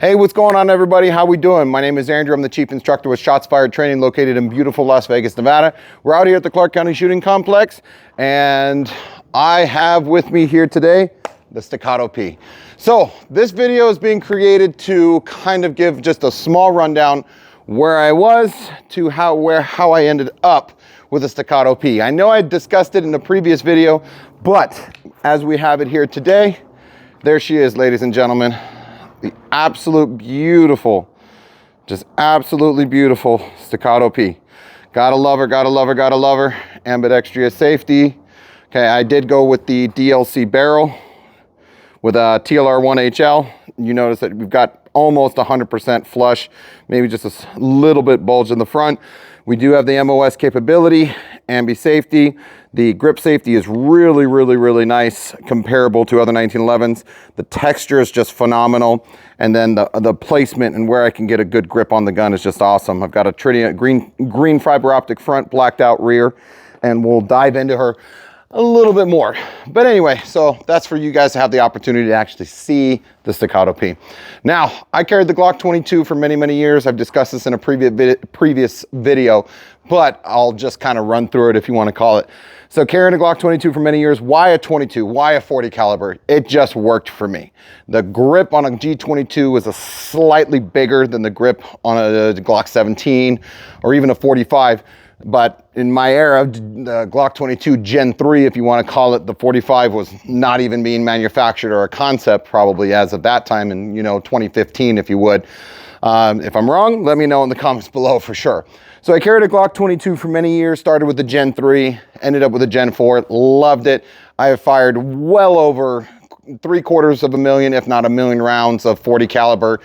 Hey, what's going on, everybody? How we doing? My name is Andrew. I'm the chief instructor with Shots Fired Training, located in beautiful Las Vegas, Nevada. We're out here at the Clark County Shooting Complex, and I have with me here today the Staccato P. So this video is being created to kind of give just a small rundown where I was to how I ended up with the Staccato P. I know I discussed it in the previous video, but as we have it here today, there she is, ladies and gentlemen. The absolute beautiful, just absolutely beautiful Staccato P. Gotta love her, gotta love her, gotta love her. Ambidextrous safety. Okay, I did go with the DLC barrel with a TLR1HL. You notice that we've got almost 100% flush, maybe just a little bit bulge in the front. We do have the MOS capability, ambi safety. The grip safety is really, really, really nice, comparable to other 1911s. The texture is just phenomenal. And then the placement and where I can get a good grip on the gun is just awesome. I've got a Tritium green fiber optic front, blacked out rear, and we'll dive into her a little bit more. But anyway, so that's for you guys to have the opportunity to actually see the Staccato P. Now, I carried the Glock 22 for many, many years. I've discussed this in a previous video, but I'll just kind of run through it if you want to call it. So carrying a Glock 22 for many years, why a 22? Why a 40 caliber? It just worked for me. The grip on a G22 was slightly bigger than the grip on a Glock 17 or even a 45. But in my era, the Glock 22 Gen 3, if you want to call it, the 45 was not even being manufactured, or a concept probably as of that time in, 2015, if you would. If I'm wrong, let me know in the comments below for sure. So I carried a Glock 22 for many years, started with the Gen 3, ended up with a Gen 4, loved it. I have fired well over 750,000, if not 1 million rounds of 40 caliber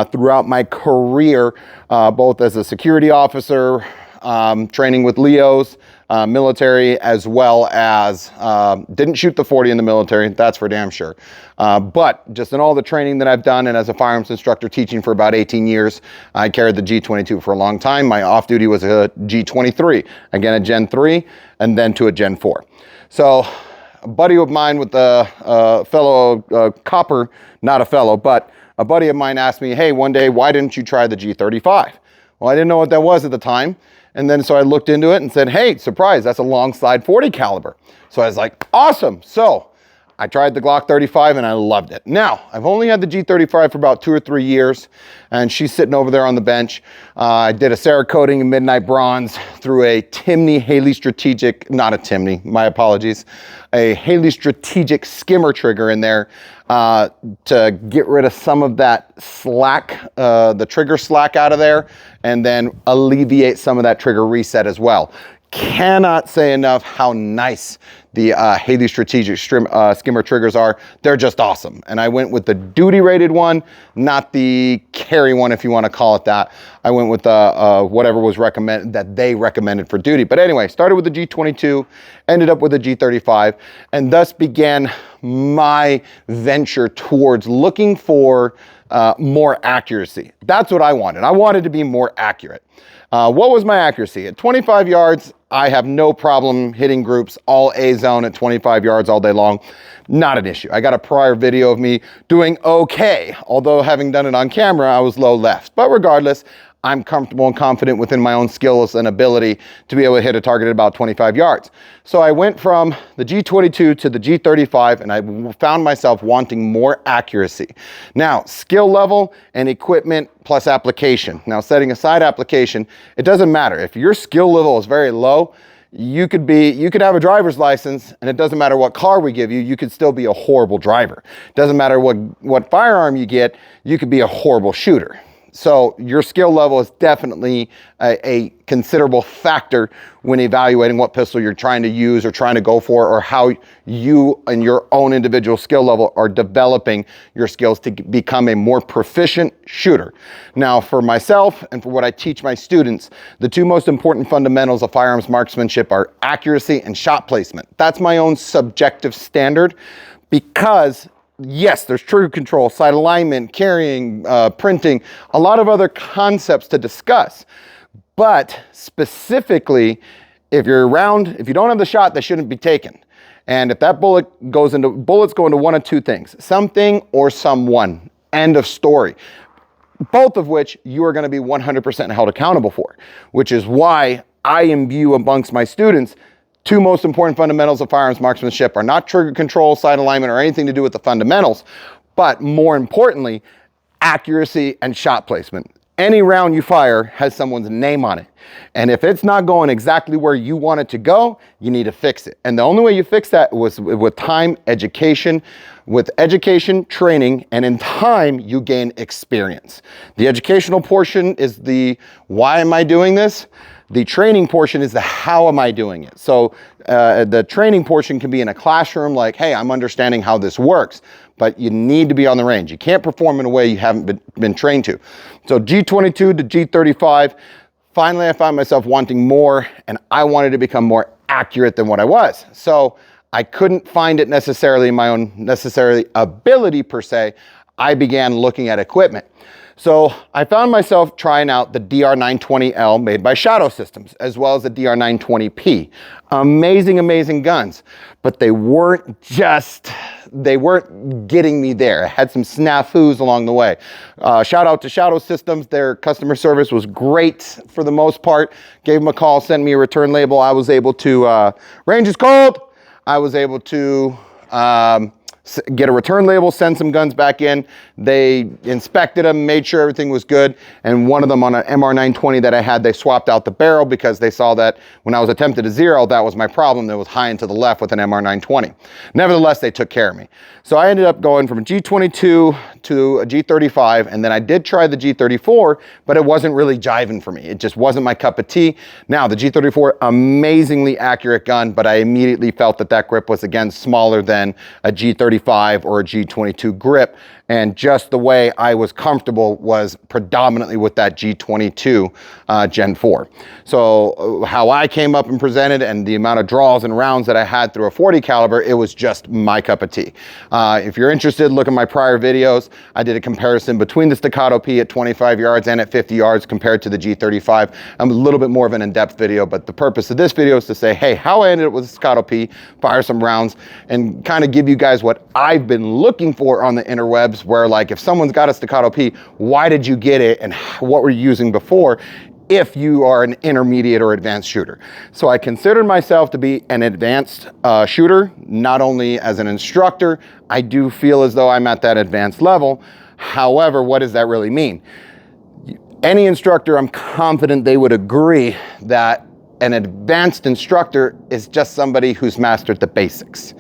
throughout my career, both as a security officer, training with Leos, military, as well as didn't shoot the 40 in the military, that's for damn sure. But just in all the training that I've done, and as a firearms instructor teaching for about 18 years, I carried the G22 for a long time. My off-duty was a G23, again a Gen 3, and then to a Gen 4. So a buddy of mine with a fellow copper, not a fellow, but a buddy of mine asked me, hey, one day, why didn't you try the G35? Well, I didn't know what that was at the time. And then so I looked into it and said, hey, surprise, that's a long slide 40 caliber. So I was like, awesome. So I tried the Glock 35 and I loved it. Now, I've only had the G35 for about 2 or 3 years, and she's sitting over there on the bench. I did a Cerakoting in Midnight Bronze through a Timney Haley Strategic, not a Timney, my apologies, a Haley Strategic skimmer trigger in there to get rid of some of that slack, the trigger slack out of there, and then alleviate some of that trigger reset as well. Cannot say enough how nice the Haley Strategic skimmer triggers are. They're just awesome. And I went with the duty rated one, not the carry one, if you want to call it that. I went with whatever was recommended, that they recommended for duty. But anyway, started with the G22, ended up with the G35, and thus began my venture towards looking for more accuracy. That's what I wanted. I wanted to be more accurate. What was my accuracy? At 25 yards, I have no problem hitting groups all A zone at 25 yards all day long. Not an issue. I got a prior video of me doing okay, although having done it on camera, I was low left. But regardless, I'm comfortable and confident within my own skills and ability to be able to hit a target at about 25 yards. So I went from the G22 to the G35, and I found myself wanting more accuracy. Now, skill level and equipment plus application. Now, setting aside application, it doesn't matter. If your skill level is very low, you could have a driver's license, and it doesn't matter what car we give you, you could still be a horrible driver. Doesn't matter what firearm you get, you could be a horrible shooter. So your skill level is definitely a considerable factor when evaluating what pistol you're trying to use or trying to go for, or how you and your own individual skill level are developing your skills to become a more proficient shooter. Now, for myself and for what I teach my students, the two most important fundamentals of firearms marksmanship are accuracy and shot placement. That's my own subjective standard, because yes, there's trigger control, sight alignment, carrying, printing, a lot of other concepts to discuss. But specifically, if you don't have the shot, they shouldn't be taken. And if that bullets go into one of two things: something or someone. End of story. both of which you are going to be 100% held accountable for, which is why I imbue amongst my students two most important fundamentals of firearms marksmanship are not trigger control, sight alignment, or anything to do with the fundamentals, but more importantly, accuracy and shot placement. Any round you fire has someone's name on it. And if it's not going exactly where you want it to go, you need to fix it. And the only way you fix that was with time, education. With education, training, and in time, you gain experience. The educational portion is the why am I doing this? The training portion is the how am I doing it? So the training portion can be in a classroom like, hey, I'm understanding how this works, but you need to be on the range. You can't perform in a way you haven't been trained to. So G22 to G35, finally I found myself wanting more, and I wanted to become more accurate than what I was. So I couldn't find it necessarily in my own necessarily ability per se. I began looking at equipment. So I found myself trying out the DR920L made by Shadow Systems, as well as the DR920P. Amazing, amazing guns, but they weren't getting me there. I had some snafus along the way. Shout out to Shadow Systems. Their customer service was great for the most part. Gave them a call, sent me a return label. I was able to, range is cold. I was able to get a return label, send some guns back in. They inspected them, made sure everything was good. And one of them on an MR920 that I had, they swapped out the barrel because they saw that when I was attempted to zero, that was my problem. That was high and to the left with an MR920. Nevertheless, they took care of me. So I ended up going from a G22 to a G35, and then I did try the G34, but it wasn't really jiving for me. It just wasn't my cup of tea. Now, the G34, amazingly accurate gun, but I immediately felt that that grip was, again, smaller than a G35 or a G22 grip. And just the way I was comfortable was predominantly with that G22 Gen 4. So how I came up and presented and the amount of draws and rounds that I had through a 40 caliber, it was just my cup of tea. If you're interested, look at my prior videos. I did a comparison between the Staccato P at 25 yards and at 50 yards compared to the G35. I'm a little bit more of an in-depth video, but the purpose of this video is to say, hey, how I ended up with the Staccato P, fire some rounds, and kind of give you guys what I've been looking for on the interwebs, where like if someone's got a Staccato P, why did you get it and what were you using before if you are an intermediate or advanced shooter. So I considered myself to be an advanced shooter, not only as an instructor. I do feel as though I'm at that advanced level. However, what does that really mean? Any instructor, I'm confident they would agree that an advanced instructor is just somebody who's mastered the basics.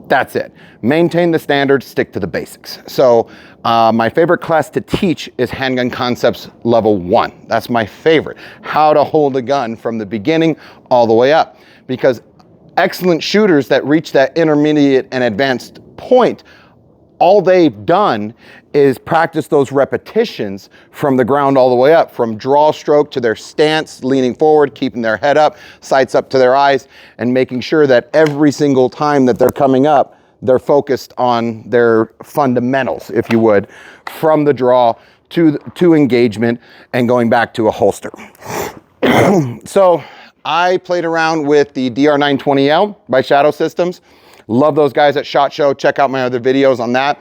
That's it. Maintain the standards, stick to the basics. So my favorite class to teach is Handgun Concepts Level 1. That's my favorite. How to hold a gun from the beginning all the way up. Because excellent shooters that reach that intermediate and advanced point, all they've done is practice those repetitions from the ground all the way up, from draw stroke to their stance, leaning forward, keeping their head up, sights up to their eyes, and making sure that every single time that they're coming up, they're focused on their fundamentals, if you would, from the draw to engagement and going back to a holster. So I played around with the DR920L by Shadow Systems. Love those guys at SHOT Show. Check out my other videos on that.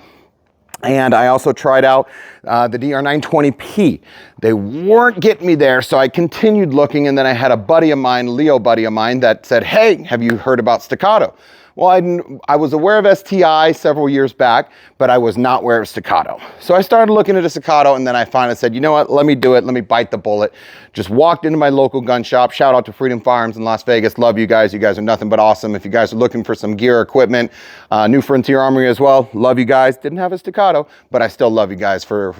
And I also tried out the DR920P. They weren't getting me there, so I continued looking, and then I had a buddy of mine, Leo buddy of mine, that said, hey, have you heard about Staccato? Well, I was aware of STI several years back, but I was not aware of Staccato. So I started looking at a Staccato, and then I finally said, you know what, let me do it, let me bite the bullet. Just walked into my local gun shop. Shout out to Freedom Firearms in Las Vegas. Love you guys. You guys are nothing but awesome. If you guys are looking for some gear, equipment, New Frontier Armory as well, love you guys. Didn't have a Staccato, but I still love you guys for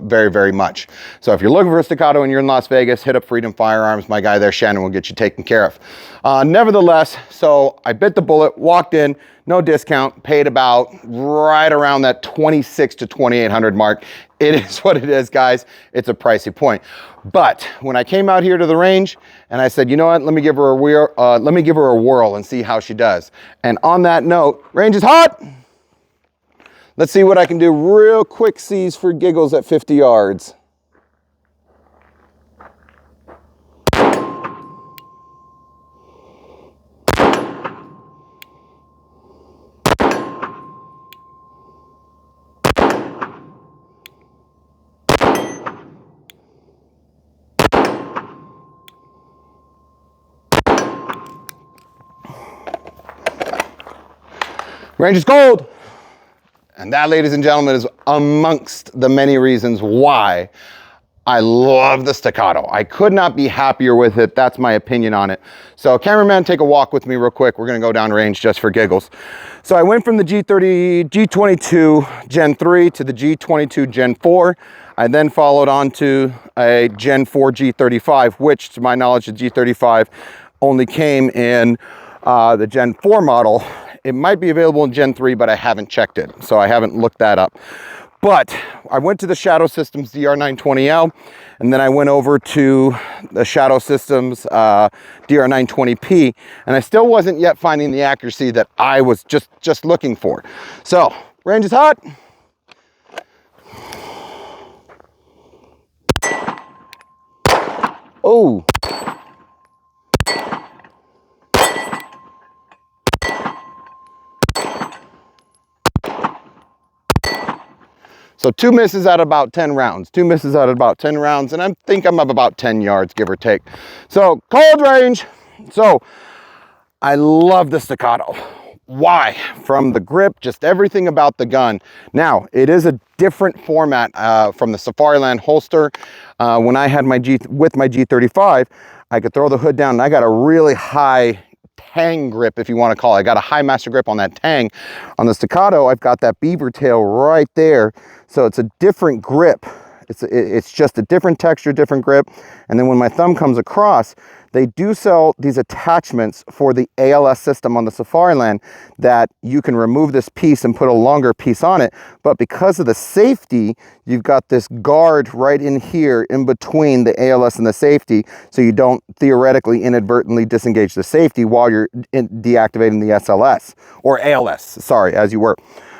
very, very much. So if you're looking for a Staccato and you're in Las Vegas, hit up Freedom Firearms. My guy there, Shannon, will get you taken care of. Nevertheless, so I bit the bullet, walked in, no discount, paid about right around that 26 to 2,800 mark. It is what it is, guys. It's a pricey point. But when I came out here to the range and I said, you know what, let me give her a whirl and see how she does. And on that note, range is hot. Let's see what I can do real quick sees for giggles at 50 yards. Range is gold. And that, ladies and gentlemen, is amongst the many reasons why I love the Staccato. I could not be happier with it. That's my opinion on it. So cameraman, take a walk with me real quick. We're gonna go down range just for giggles. So I went from the G22 Gen 3 to the G22 Gen 4. I then followed on to a Gen 4 G35, which to my knowledge, the G35 only came in the Gen 4 model. It might be available in Gen 3, but I haven't checked it, so I haven't looked that up. But I went to the Shadow Systems DR920L, and then I went over to the Shadow Systems DR920P, and I still wasn't yet finding the accuracy that I was just looking for. So, range is hot. Oh. So 2 misses out of about 10 rounds. 2 misses out of about 10 rounds, and I think I'm up about 10 yards, give or take. So cold range. So I love the Staccato. Why? From the grip, just everything about the gun. Now, it is a different format from the Safariland holster. When I had my G35, I could throw the hood down, and I got a really high tang grip, if you want to call it. I got a high master grip on that tang. On the Staccato, I've got that beaver tail right there. So it's a different grip. It's just a different texture, different grip. And then when my thumb comes across, they do sell these attachments for the ALS system on the Safariland that you can remove this piece and put a longer piece on it. But because of the safety, you've got this guard right in here in between the ALS and the safety, so you don't theoretically inadvertently disengage the safety while you're deactivating the SLS, or ALS, sorry, as you were.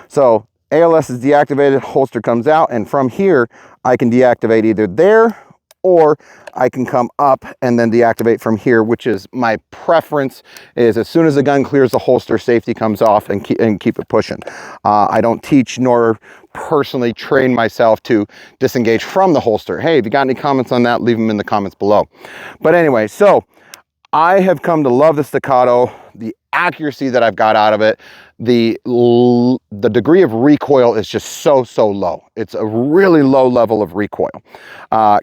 So ALS is deactivated, holster comes out, and from here, I can deactivate either there, or I can come up and then deactivate from here, which is my preference. Is as soon as the gun clears the holster, safety comes off and keep it pushing. I don't teach nor personally train myself to disengage from the holster. Hey, if you got any comments on that, leave them in the comments below. But anyway, so I have come to love the Staccato, the accuracy that I've got out of it. The degree of recoil is just so low. It's a really low level of recoil.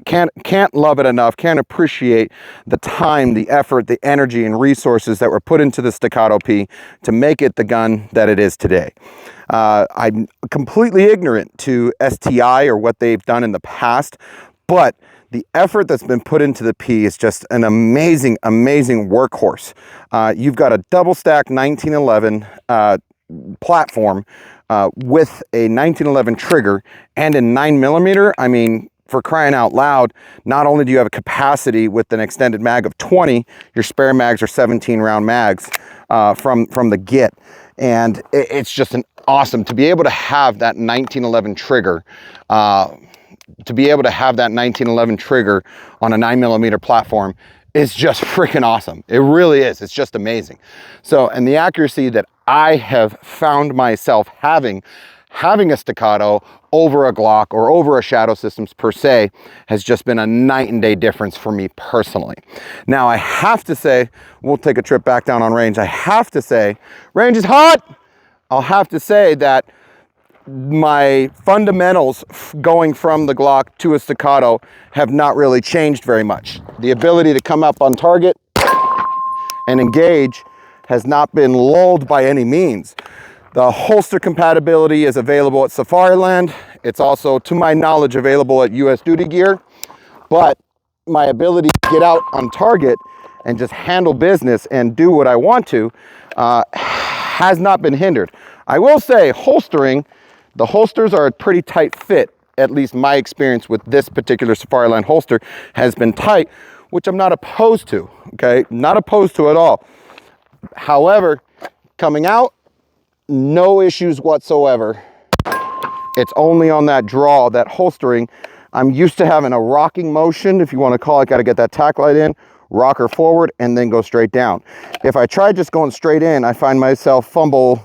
Can't love it enough, can't appreciate the time, the effort, the energy and resources that were put into the Staccato P to make it the gun that it is today. I'm completely ignorant to STI or what they've done in the past, but the effort that's been put into the P is just an amazing, amazing workhorse. You've got a double stack 1911 platform with a 1911 trigger and a 9mm. I mean, for crying out loud, not only do you have a capacity with an extended mag of 20, your spare mags are 17 round mags from the get. And it's just an awesome to be able to have that 1911 trigger. To be able to have that 1911 trigger on a 9mm platform is just freaking awesome. It really is. It's just amazing. So, and the accuracy that I have found myself having a Staccato over a Glock or over a Shadow Systems per se has just been a night and day difference for me personally. Now, I have to say, we'll take a trip back down on range. I have to say, range is hot. I'll have to say that my fundamentals going from the Glock to a Staccato have not really changed very much. The ability to come up on target and engage has not been lulled by any means. The holster compatibility is available at Safariland. It's also, to my knowledge, available at US Duty Gear. But my ability to get out on target and just handle business and do what I want to has not been hindered. I will say, holstering, the holsters are a pretty tight fit. At least my experience with this particular Safariland holster has been tight, which I'm not opposed to, okay? Not opposed to at all. However, coming out, no issues whatsoever. It's only on that draw, that holstering. I'm used to having a rocking motion, if you want to call it. Got to get that tack light in, rocker forward, and then go straight down. If I try just going straight in, I find myself fungal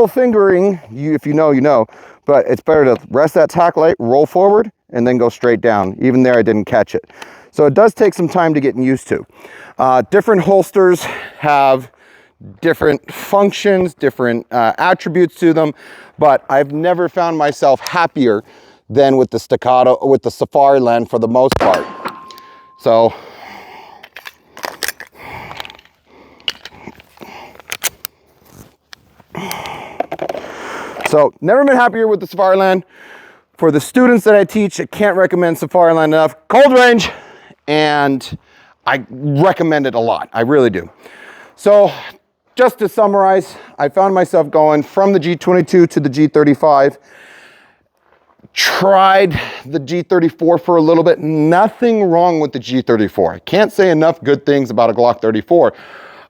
fingering. If you know, you know. But it's better to rest that tack light, roll forward, and then go straight down. Even there, I didn't catch it. So it does take some time to get used to. Different holsters have different functions, different attributes to them, but I've never found myself happier than with the Staccato, with the Safari Land for the most part. So never been happier with the Safari Land. For the students that I teach, I can't recommend Safari Land enough. Cold range, and I recommend it a lot. I really do. So just to summarize, I found myself going from the G22 to the G35. Tried the G34 for a little bit. Nothing wrong with the G34. I can't say enough good things about a Glock 34.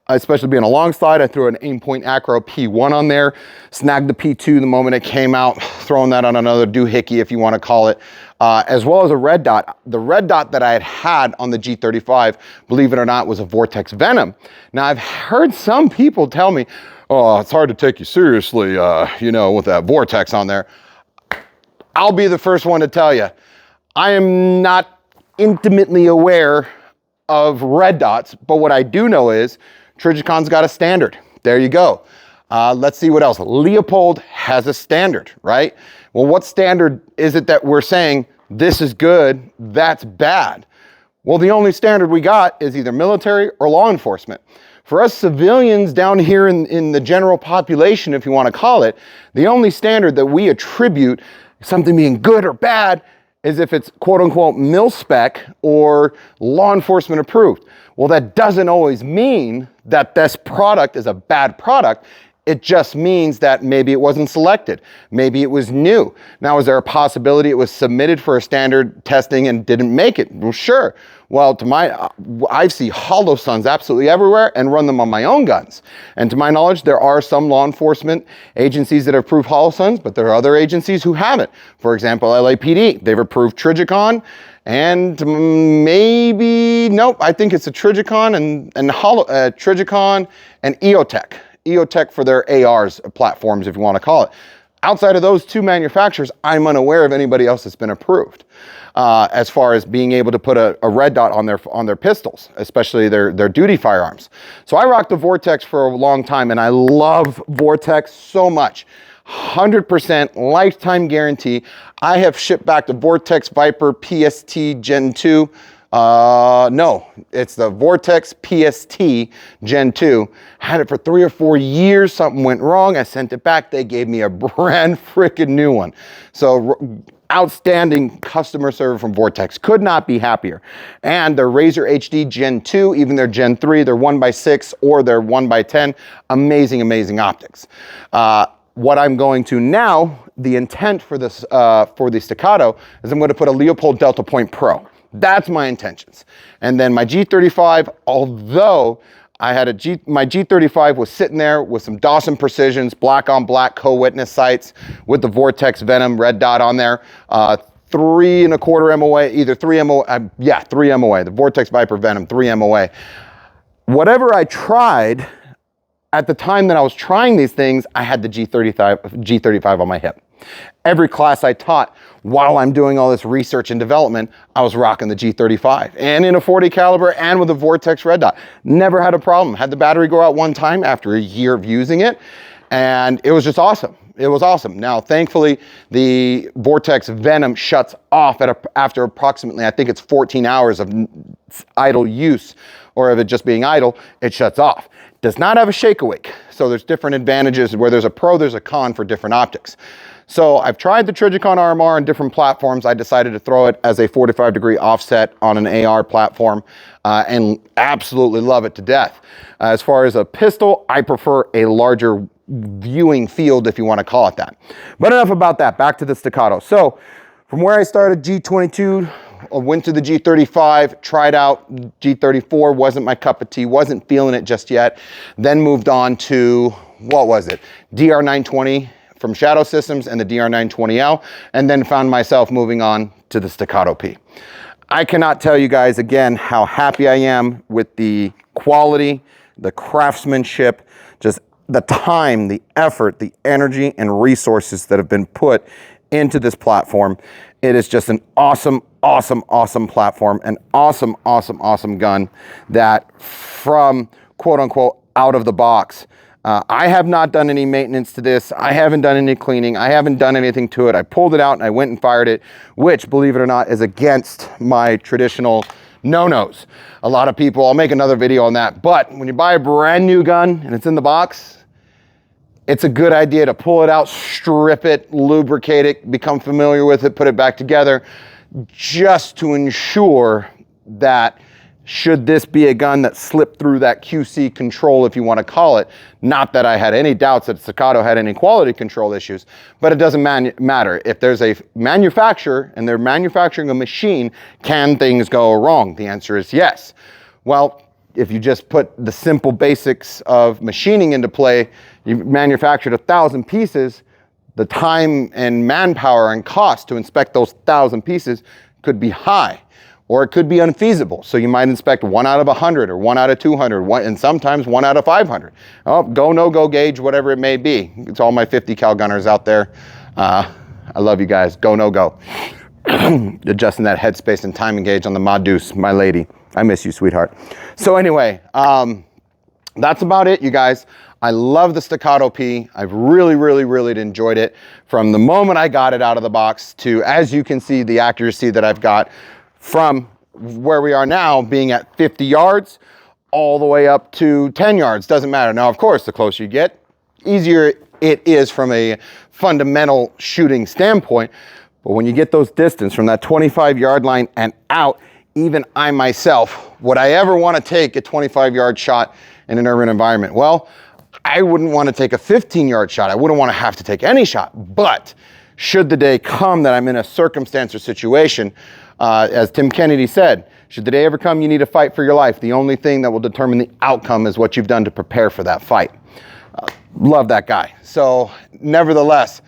Especially being a long slide, I threw an Aimpoint Acro P1 on there, snagged the P2 the moment it came out, throwing that on another doohickey, if you want to call it, as well as a red dot. The red dot that I had on the G35, believe it or not, was a Vortex Venom. Now, I've heard some people tell me, oh, it's hard to take you seriously, you know, with that Vortex on there. I'll be the first one to tell you, I am not intimately aware of red dots, but what I do know is Trigicon's got a standard. There you go. Let's see what else. Leupold has a standard, right? Well, what standard is it that we're saying this is good, that's bad? Well, the only standard we got is either military or law enforcement. For us civilians down here in the general population, if you want to call it, the only standard that we attribute something being good or bad is if it's quote unquote mil spec or law enforcement approved. Well, that doesn't always mean that this product is a bad product. It just means that maybe it wasn't selected. Maybe it was new. Now, is there a possibility it was submitted for a standard testing and didn't make it? Well, sure. Well, I see hollow suns absolutely everywhere and run them on my own guns. And to my knowledge, there are some law enforcement agencies that have approved hollow suns, but there are other agencies who haven't. For example, LAPD, they've approved Trigicon and nope, I think it's a Trigicon and Trigicon and EOTech. EOTech for their ARs platforms, if you want to call it. Outside of those two manufacturers, I'm unaware of anybody else that's been approved as far as being able to put a red dot on their pistols, especially their duty firearms. So I rocked the Vortex for a long time, and I love Vortex so much. 100% lifetime guarantee. I have shipped back the Vortex Viper PST Gen 2. No, it's the Vortex PST Gen 2. Had it for 3 or 4 years. Something went wrong. I sent it back. They gave me a brand freaking new one. So outstanding customer service from Vortex. Could not be happier. And their Razor HD Gen 2, even their Gen 3, their 1x6 or their 1x10, amazing, amazing optics. What I'm going to now, the intent for this, for the Staccato, is I'm going to put a Leupold Delta Point Pro. That's my intentions. And then my G35, although I had my G35 was sitting there with some Dawson Precisions, black on black co-witness sights with the Vortex Venom red dot on there. 3 1/4 MOA, either 3 MOA, 3 MOA, the Vortex Viper Venom, 3 MOA. Whatever I tried, at the time that I was trying these things, I had the G35 on my hip. Every class I taught while I'm doing all this research and development, I was rocking the G35 and in a 40 caliber and with a Vortex red dot. Never had a problem. Had the battery go out one time after a year of using it, and it was just awesome. It was awesome. Now, thankfully, the Vortex Venom shuts off after approximately, I think it's 14 hours of idle use, or of it just being idle, it shuts off. Does not have a shake awake. So there's different advantages. Where there's a pro, there's a con for different optics. So I've tried the Trigicon RMR on different platforms. I decided to throw it as a 45-degree offset on an AR platform and absolutely love it to death. As far as a pistol, I prefer a larger viewing field, if you want to call it that. But enough about that. Back to the Staccato. So from where I started, G22, I went to the G35, tried out G34, wasn't my cup of tea, wasn't feeling it just yet. Then moved on to, what was it? DR920 from Shadow Systems and the DR920L, and then found myself moving on to the Staccato P. I cannot tell you guys again how happy I am with the quality, the craftsmanship, just the time, the effort, the energy and resources that have been put into this platform. It is just an awesome, awesome, awesome platform, an awesome, awesome, awesome gun that from quote unquote out of the box. I have not done any maintenance to this. I haven't done any cleaning. I haven't done anything to it. I pulled it out and I went and fired it, which, believe it or not, is against my traditional no-nos. A lot of people, I'll make another video on that, but when you buy a brand new gun and it's in the box, it's a good idea to pull it out, strip it, lubricate it, become familiar with it, put it back together, just to ensure that should this be a gun that slipped through that QC control, if you want to call it, not that I had any doubts that Staccato had any quality control issues, but it doesn't matter. If there's a manufacturer and they're manufacturing a machine, can things go wrong? The answer is yes. Well, if you just put the simple basics of machining into play, you manufactured 1,000 pieces, the time and manpower and cost to inspect those 1,000 pieces could be high, or it could be unfeasible. So you might inspect 1 out of 100 or 1 out of 200, and sometimes 1 out of 500. Oh, go, no go gauge, whatever it may be. It's all my 50 cal gunners out there. I love you guys. Go, no go. Adjusting that headspace and timing gauge on the Mod Deuce, my lady. I miss you, sweetheart. So anyway, that's about it, you guys. I love the Staccato P. I've really enjoyed it from the moment I got it out of the box to, as you can see, the accuracy that I've got from where we are now, being at 50 yards all the way up to 10 yards. Doesn't matter. Now, of course, the closer you get, easier it is from a fundamental shooting standpoint. But when you get those distance from that 25-yard line and out, even I myself, would I ever want to take a 25-yard shot in an urban environment? Well, I wouldn't want to take a 15-yard shot. I wouldn't want to have to take any shot. But should the day come that I'm in a circumstance or situation, as Tim Kennedy said, should the day ever come you need to fight for your life, the only thing that will determine the outcome is what you've done to prepare for that fight. Love that guy. So nevertheless,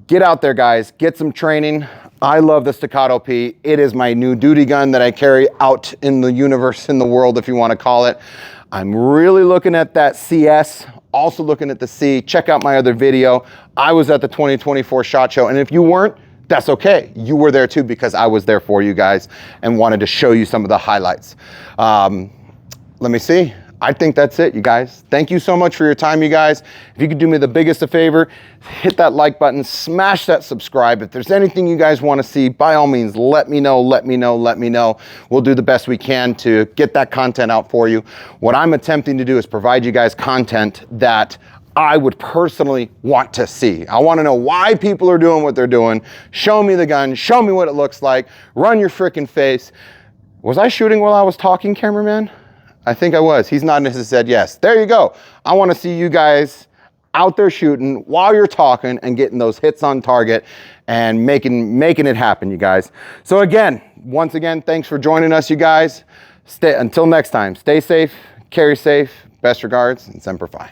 get out there, guys. Get some training. I love the Staccato P. It is my new duty gun that I carry out in the universe, in the world, if you want to call it. I'm really looking at that CS, also looking at the C. Check out my other video. I was at the 2024 SHOT Show, and if you weren't, that's okay. You were there too, because I was there for you guys and wanted to show you some of the highlights. Let me see. I think that's it, you guys. Thank you so much for your time, you guys. If you could do me the biggest of favor, hit that like button, smash that subscribe. If there's anything you guys want to see, by all means, let me know. We'll do the best we can to get that content out for you. What I'm attempting to do is provide you guys content that I would personally want to see. I want to know why people are doing what they're doing. Show me the gun, show me what it looks like, run your freaking face. Was I shooting while I was talking, cameraman? I think I was. He's nodding his head yes. There you go. I want to see you guys out there shooting while you're talking and getting those hits on target and making it happen, you guys. So again, once again, thanks for joining us, you guys. Until next time, stay safe, carry safe, best regards, and Semper Fi.